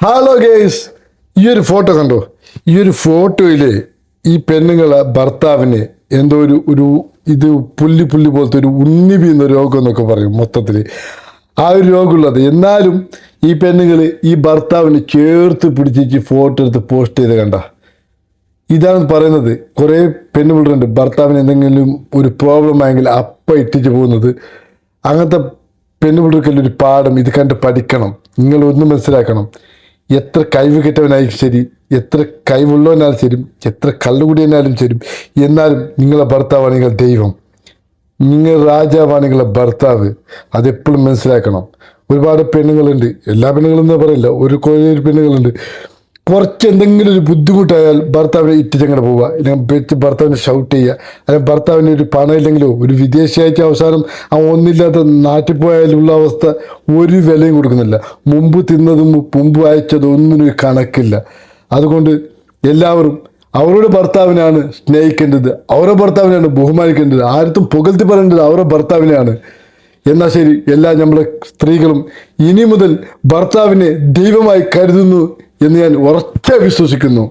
Hello guys, ഈ ഒരു photo കണ്ടോ? ഈ ഒരു ഫോട്ടോയില് ഈ പെണ്ണുങ്ങളെ ഭർത്താവിന് എന്തോ ഒരു ഇത് പുല്ലി പുല്ലി പോലത്തെ ഒരു ഉണ്ണി വീഴുന്ന രോഗം എന്നൊക്കെ പറയും. മൊത്തത്തിൽ ആ ഒരു രോഗമുള്ളത്. എന്നാലും ഈ പെണ്ണുങ്ങൾ ഈ ഭർത്താവിന് ചേർത്ത് പിടിച്ചിട്ട് ഫോട്ടോ എടുത്ത് പോസ്റ്റ് ചെയ്ത് കണ്ട. ഇതാണ് പറയുന്നത്. കുറേ പെണ്ണുപിള്ളേരുണ്ട് ഭർത്താവിന് എന്തെങ്കിലും ഒരു പ്രോബ്ലം ആയെങ്കിൽ അപ്പം ഇട്ടിട്ട് പോകുന്നത്. അങ്ങനത്തെ പെണ്ണുപിള്ളേർക്കെല്ലാം ഒരു പാഠം ഇത് കണ്ട് പഠിക്കണം. നിങ്ങൾ ഒന്ന് മനസ്സിലാക്കണം. എത്ര കഴിവ് കിട്ടവനായാലും ശരി, എത്ര കഴിവുള്ളവനാലും ശരി, എത്ര കള്ളുകുടിയനാലും ശരി, എന്നാലും നിങ്ങളെ ഭർത്താവാണ് നിങ്ങൾ ദൈവം. നിങ്ങൾ രാജാവാണ് നിങ്ങളെ ഭർത്താവ്. അതെപ്പോഴും മനസ്സിലാക്കണം. ഒരുപാട് പെണ്ണുങ്ങളുണ്ട്, എല്ലാ പെണ്ണുങ്ങളും എന്താ പറയില്ല, കുറേ പെണ്ണുങ്ങളുണ്ട് കുറച്ച് എന്തെങ്കിലും ഒരു ബുദ്ധിമുട്ടായാൽ ഭർത്താവിനെ ഇട്ടിച്ചങ്ങനെ പോവുക, അല്ലെങ്കിൽ ഭർത്താവിനെ ഷൗട്ട് ചെയ്യുക, അല്ലെങ്കിൽ ഭർത്താവിന് ഒരു പണം ഇല്ലെങ്കിലോ ഒരു വിദേശയച്ച അവസാനം അവൻ ഒന്നില്ലാത്ത നാട്ടിൽ പോയാലുള്ള അവസ്ഥ ഒരു വിലയും കൊടുക്കുന്നില്ല. മുമ്പ് തിന്നതും മുമ്പ് അയച്ചതും ഒന്നിനും കണക്കില്ല. അതുകൊണ്ട് എല്ലാവരും അവരുടെ ഭർത്താവിനാണ് സ്നേഹിക്കേണ്ടത്, അവരുടെ ഭർത്താവിനാണ് ബഹുമാനിക്കേണ്ടത്. ആർക്കും പുകഴ്ത്തി പറയേണ്ടത് അവരുടെ ഭർത്താവിനെയാണ്. എന്നാൽ ശരി, എല്ലാ നമ്മളെ സ്ത്രീകളും ഇനി മുതൽ ഭർത്താവിനെ ദൈവമായി കരുതുന്നു എന്ന് ഞാൻ ഉറച്ചു വിശ്വസിക്കുന്നു.